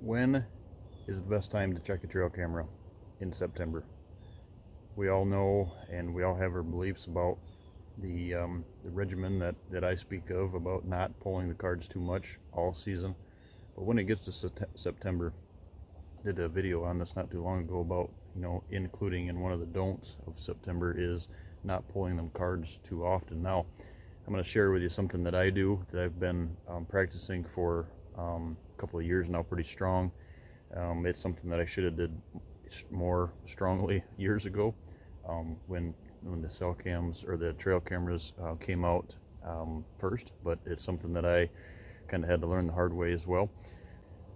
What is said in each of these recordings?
When is the best time to check a trail camera? In September. We all know and we all have our beliefs about the regimen that I speak of, about not pulling the cards too much all season. But when it gets to September, I did a video on this not too long ago about, including in one of the don'ts of September is not pulling them cards too often. Now, I'm going to share with you something that I do that I've been practicing for a couple of years now, pretty strong. It's something that I should have did more strongly years ago, when the cell cams or the trail cameras came out first, but it's something that I kind of had to learn the hard way as well.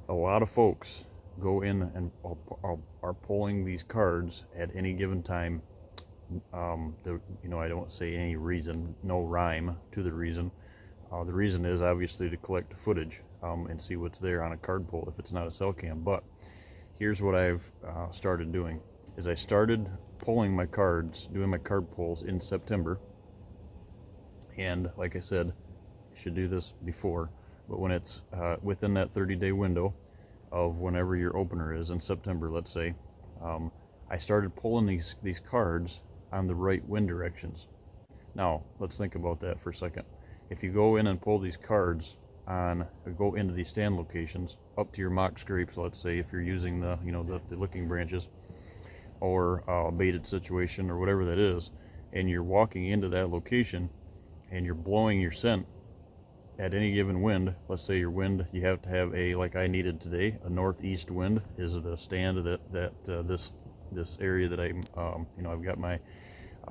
A lot of folks go in and are pulling these cards at any given time. I don't say any reason, no rhyme to the reason. The reason is obviously to collect footage and see what's there on a card pull if it's not a cell cam. But here's what I've started doing is I started pulling my cards, doing my card pulls in September. And like I said, you should do this before, but when it's within that 30-day window of whenever your opener is in September, let's say, I started pulling these cards on the right wind directions. Now let's think about that for a second. If you go in and pull these cards go into these stand locations up to your mock scrapes, let's say, if you're using the licking branches or a baited situation or whatever that is, and you're walking into that location and you're blowing your scent at any given wind, let's say your wind, you have to have like I needed today, a northeast wind is the stand that this area that I've got my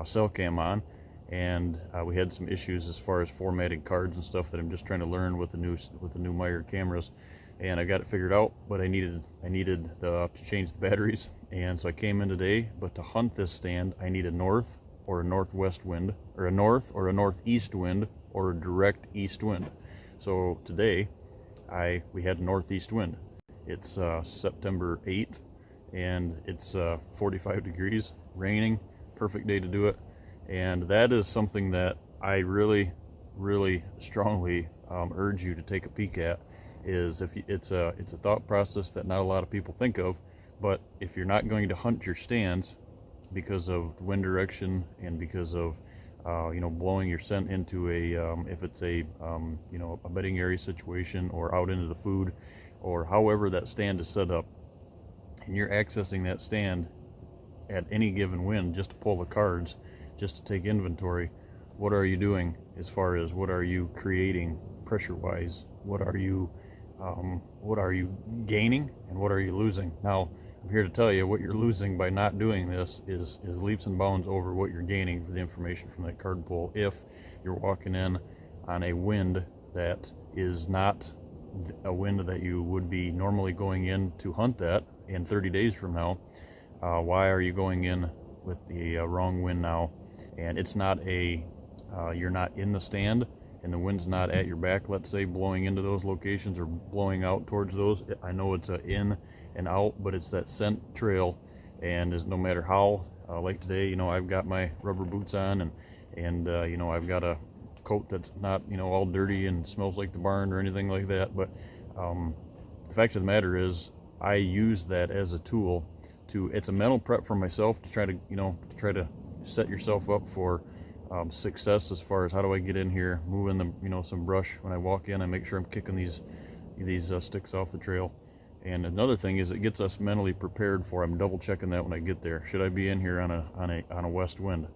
cell cam on, and we had some issues as far as formatting cards and stuff that I'm just trying to learn with the new Meyer cameras, and I got it figured out. But I needed to change the batteries, and so I came in today. But to hunt this stand, I need a north or a northwest wind, or a north or a northeast wind, or a direct east wind. So today we had a northeast wind. It's September 8th, and it's 45 degrees, raining, perfect day to do it. And that is something that I really strongly urge you to take a peek at. Is it's a thought process that not a lot of people think of, but if you're not going to hunt your stands because of the wind direction and because of blowing your scent into if it's a bedding area situation or out into the food, or however that stand is set up, and you're accessing that stand at any given wind just to pull the cards, just to take inventory, what are you doing as far as what are you creating pressure wise? What are you gaining and what are you losing? Now I'm here to tell you what you're losing by not doing this is leaps and bounds over what you're gaining for the information from that card pull. If you're walking in on a wind that is not a wind that you would be normally going in to hunt that in 30 days from now, why are you going in with the wrong wind now? And it's not you're not in the stand and the wind's not at your back, let's say, blowing into those locations or blowing out towards those. I know it's a in and out, but it's that scent trail, and is no matter how, like today, I've got my rubber boots on, and I've got a coat that's not all dirty and smells like the barn or anything like that. But the fact of the matter is, I use that as a tool it's a mental prep for myself to try to set yourself up for success as far as how do I get in here, move in the some brush when I walk in. I make sure I'm kicking these sticks off the trail. And another thing is it gets us mentally prepared for, I'm double checking that when I get there. Should I be in here on a west wind?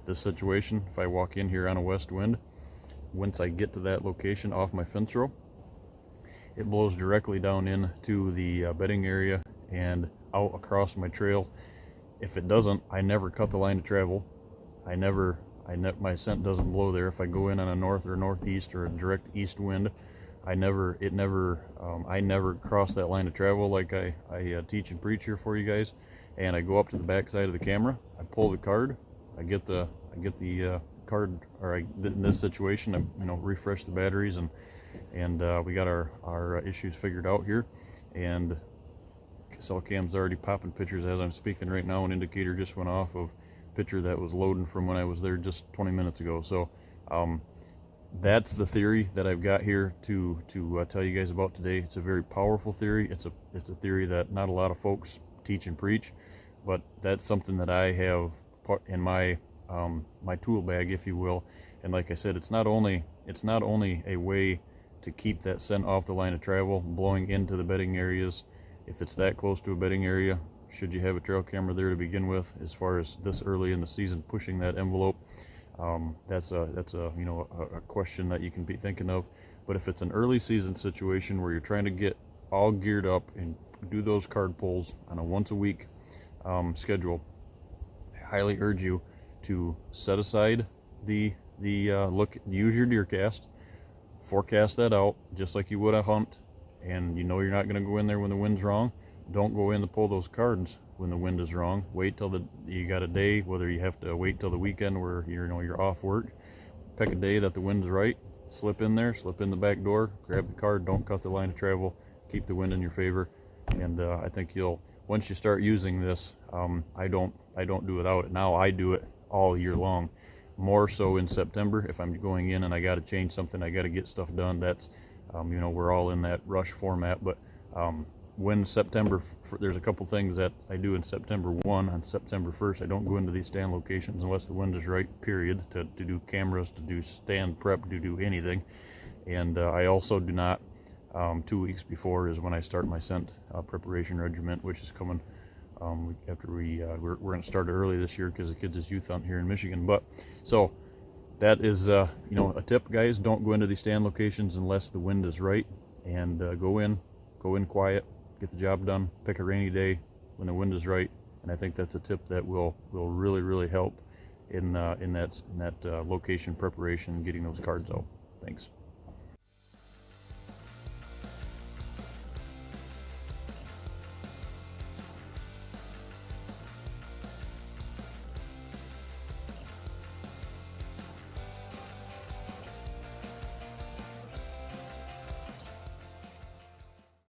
This situation, if I walk in here on a west wind, once I get to that location off my fence row, it blows directly down into the bedding area and out across my trail. If it doesn't, I never cut the line of travel. My scent doesn't blow there. If I go in on a north or northeast or a direct east wind, I never cross that line of travel like I teach and preach here for you guys. And I go up to the back side of the camera, I pull the card, I get the card, or in this situation, I refresh the batteries, and we got our issues figured out here. And cell cam's already popping pictures as I'm speaking right now. An indicator just went off of picture that was loading from when I was there just 20 minutes ago. So that's the theory that I've got here to tell you guys about today. It's a very powerful theory. It's a theory that not a lot of folks teach and preach, but that's something that I have put in my my tool bag, if you will. And like I said, it's not only a way to keep that scent off the line of travel, blowing into the bedding areas. If it's that close to a bedding area, should you have a trail camera there to begin with, as far as this early in the season pushing that envelope, that's a a question that you can be thinking of. But if it's an early season situation where you're trying to get all geared up and do those card pulls on a once a week schedule, I highly urge you to set aside use your deer cast, forecast that out just like you would a hunt, and you know you're not going to go in there when the wind's wrong. Don't go in to pull those cards when the wind is wrong. Wait till you got a day, whether you have to wait till the weekend where you're off work. Pick a day that the wind's right, slip in there, slip in the back door, grab the card, don't cut the line of travel, keep the wind in your favor. And I think once you start using this, I don't do without it now. I do it all year long, more so in September. If I'm going in and I got to change something, I got to get stuff done, that's we're all in that rush format. But when September, there's a couple things that I do in September. One, on September 1st, I don't go into these stand locations unless the wind is right, period, to do cameras, to do stand prep, to do anything. And I also do not, 2 weeks before is when I start my scent preparation regiment, which is coming after we're going to start early this year because the kids is youth hunt here in Michigan. But so that is a tip, guys. Don't go into these stand locations unless the wind is right, and go in quiet, get the job done, pick a rainy day when the wind is right. And I think that's a tip that will really help in that location preparation, getting those cards out. Thanks.